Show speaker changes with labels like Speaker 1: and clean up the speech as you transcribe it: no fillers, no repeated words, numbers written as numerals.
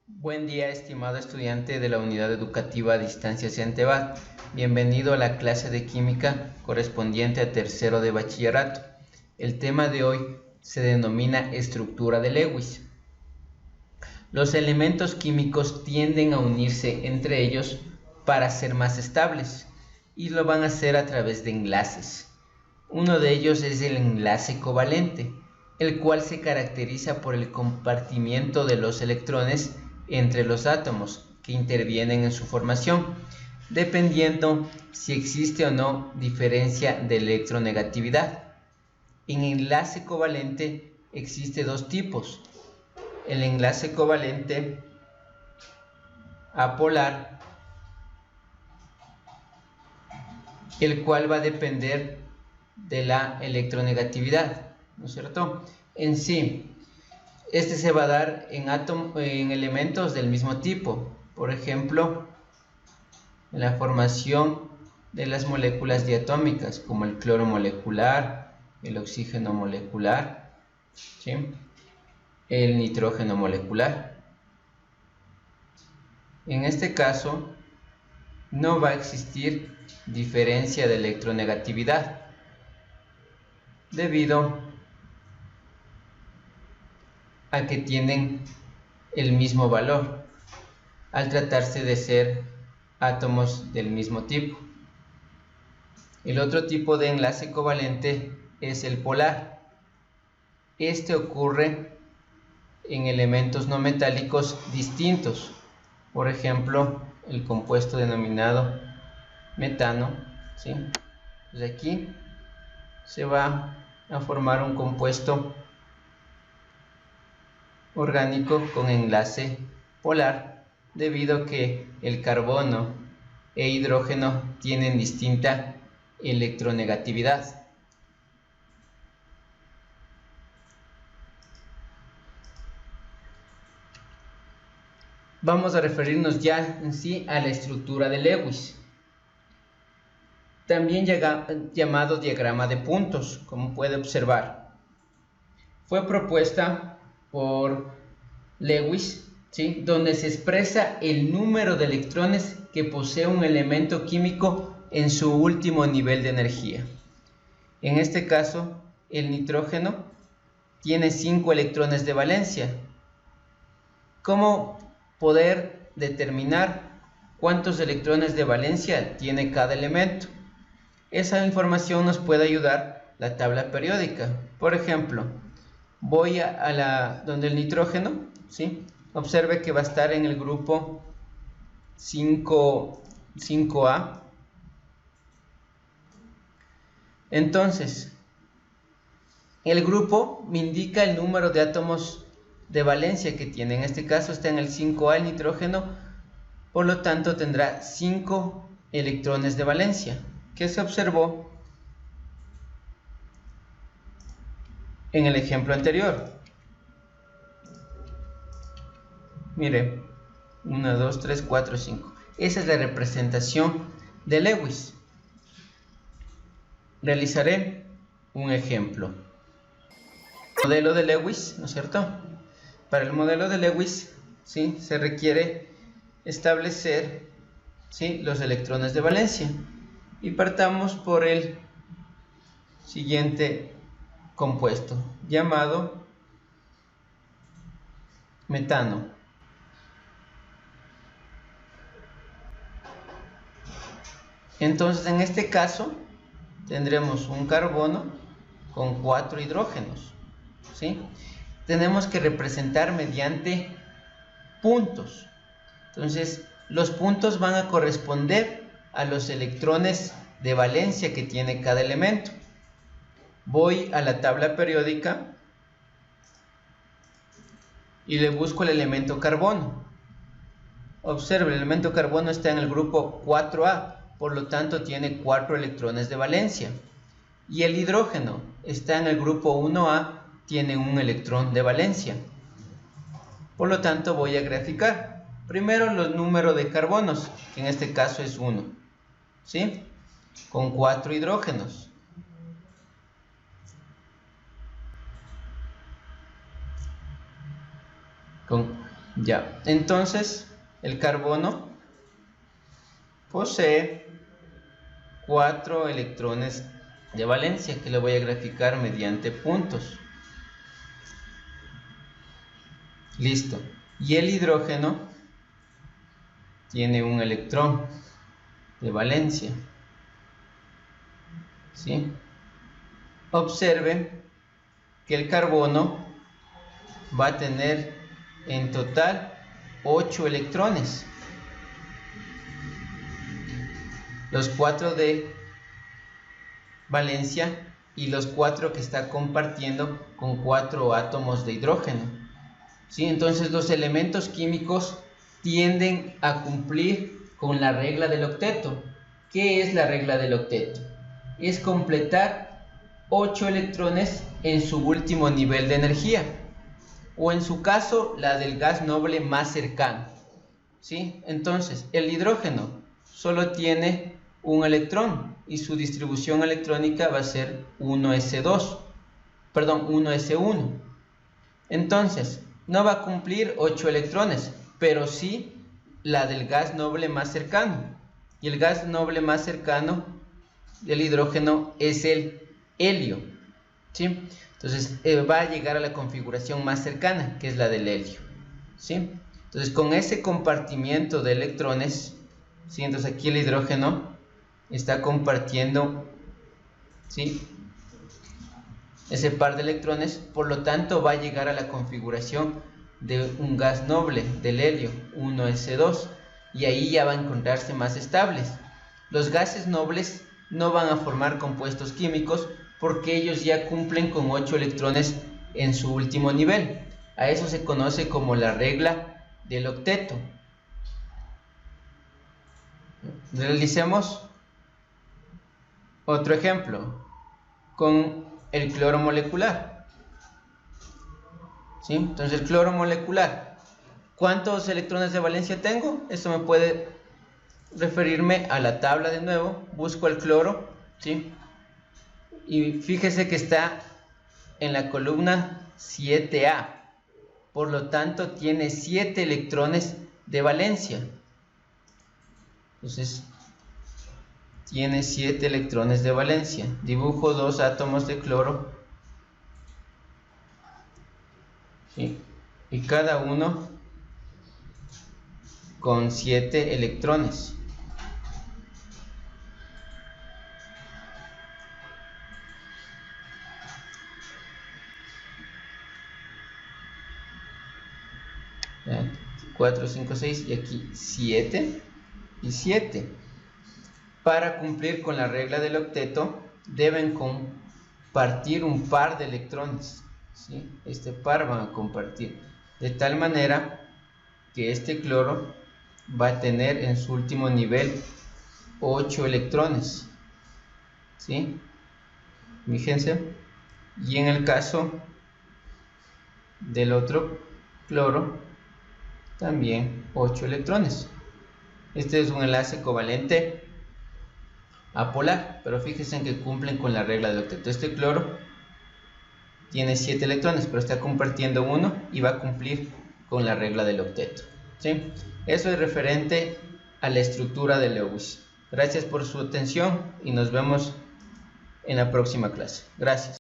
Speaker 1: Buen día, estimado estudiante de la Unidad Educativa a Distancia CENTEBAT. Bienvenido a la clase de Química correspondiente a tercero de bachillerato. El tema de hoy se denomina estructura de Lewis. Los elementos químicos tienden a unirse entre ellos para ser más estables y lo van a hacer a través de enlaces. Uno de ellos es el enlace covalente, el cual se caracteriza por el compartimiento de los electrones entre los átomos que intervienen en su formación, dependiendo si existe o no diferencia de electronegatividad. En enlace covalente existe dos tipos: el enlace covalente apolar, el cual va a depender de la electronegatividad, ¿no es cierto? En sí, este se va a dar en elementos del mismo tipo, por ejemplo, en la formación de las moléculas diatómicas, como el cloro molecular, el oxígeno molecular, ¿sí? El nitrógeno molecular. En este caso, no va a existir diferencia de electronegatividad, debido a que tienen el mismo valor, al tratarse de ser átomos del mismo tipo. El otro tipo de enlace covalente es el polar. Este ocurre en elementos no metálicos distintos, por ejemplo, el compuesto denominado metano, ¿sí? Pues aquí se va a formar un compuesto orgánico con enlace polar, debido a que el carbono e hidrógeno tienen distinta electronegatividad. Vamos a referirnos ya en sí a la estructura de Lewis, también llamado diagrama de puntos, como puede observar. Fue propuesta por Lewis, ¿sí?, donde se expresa el número de electrones que posee un elemento químico en su último nivel de energía. En este caso, el nitrógeno tiene 5 electrones de valencia. ¿Cómo poder determinar cuántos electrones de valencia tiene cada elemento? Esa información nos puede ayudar la tabla periódica. Por ejemplo, voy a donde el nitrógeno, ¿sí? Observe que va a estar en el grupo 5A. Entonces, el grupo me indica el número de átomos de valencia que tiene. En este caso está en el 5A el nitrógeno, por lo tanto tendrá 5 electrones de valencia, que se observó en el ejemplo anterior. Mire, 1, 2, 3, 4, 5. Esa es la representación de Lewis. Realizaré un ejemplo. Modelo de Lewis, ¿no es cierto? Para el modelo de Lewis, ¿sí?, se requiere establecer, ¿sí?, los electrones de valencia. Y partamos por el siguiente compuesto, llamado metano. Entonces, en este caso, tendremos un carbono con 4 hidrógenos, ¿sí? Tenemos que representar mediante puntos. Entonces, los puntos van a corresponder a los electrones de valencia que tiene cada elemento. Voy a la tabla periódica y le busco el elemento carbono. Observe, el elemento carbono está en el grupo 4A, por lo tanto tiene 4 electrones de valencia. Y el hidrógeno está en el grupo 1A, tiene un electrón de valencia. Por lo tanto voy a graficar. Primero los números de carbonos, que en este caso es 1, ¿sí?, con 4 hidrógenos. Ya, entonces el carbono posee 4 electrones de valencia que lo voy a graficar mediante puntos. Listo. Y el hidrógeno tiene un electrón de valencia. ¿Sí? Observen que el carbono va a tener en total 8 electrones. Los 4 de valencia y los 4 que está compartiendo con 4 átomos de hidrógeno. ¿Sí? Entonces los elementos químicos tienden a cumplir con la regla del octeto. ¿Qué es la regla del octeto? Es completar 8 electrones en su último nivel de energía, o en su caso la del gas noble más cercano. ¿Sí? Entonces el hidrógeno solo tiene un electrón y su distribución electrónica va a ser 1s2, perdón, 1s1. Entonces no va a cumplir 8 electrones, pero sí la del gas noble más cercano. Y el gas noble más cercano del hidrógeno es el helio. ¿Sí? Entonces va a llegar a la configuración más cercana, que es la del helio. ¿Sí? Entonces con ese compartimiento de electrones, ¿sí? Entonces aquí el hidrógeno está compartiendo, ¿sí?, ese par de electrones, por lo tanto va a llegar a la configuración de un gas noble del helio, 1s2, y ahí ya va a encontrarse más estables. Los gases nobles no van a formar compuestos químicos porque ellos ya cumplen con 8 electrones en su último nivel. A eso se conoce como la regla del octeto. Realicemos otro ejemplo con el cloro molecular. ¿Sí? Entonces el cloro molecular, ¿cuántos electrones de valencia tengo? Eso me puede referirme a la tabla de nuevo. Busco el cloro, ¿sí? Y fíjese que está en la columna 7A, por lo tanto tiene 7 electrones de valencia. Entonces tiene 7 electrones de valencia. Dibujo 2 átomos de cloro, ¿sí?, y cada uno con 7 electrones. ¿Ya? 4, 5, 6 y aquí 7 y 7. Para cumplir con la regla del octeto deben compartir un par de electrones, ¿sí? Este par van a compartir de tal manera que este cloro va a tener en su último nivel 8 electrones, ¿sí? Fíjense. Y en el caso del otro cloro también 8 electrones. Este es un enlace covalente apolar, pero fíjense en que cumplen con la regla del octeto. Este cloro tiene 7 electrones, pero está compartiendo 1 y va a cumplir con la regla del octeto. ¿Sí? Eso es referente a la estructura de Lewis. Gracias por su atención y nos vemos en la próxima clase. Gracias.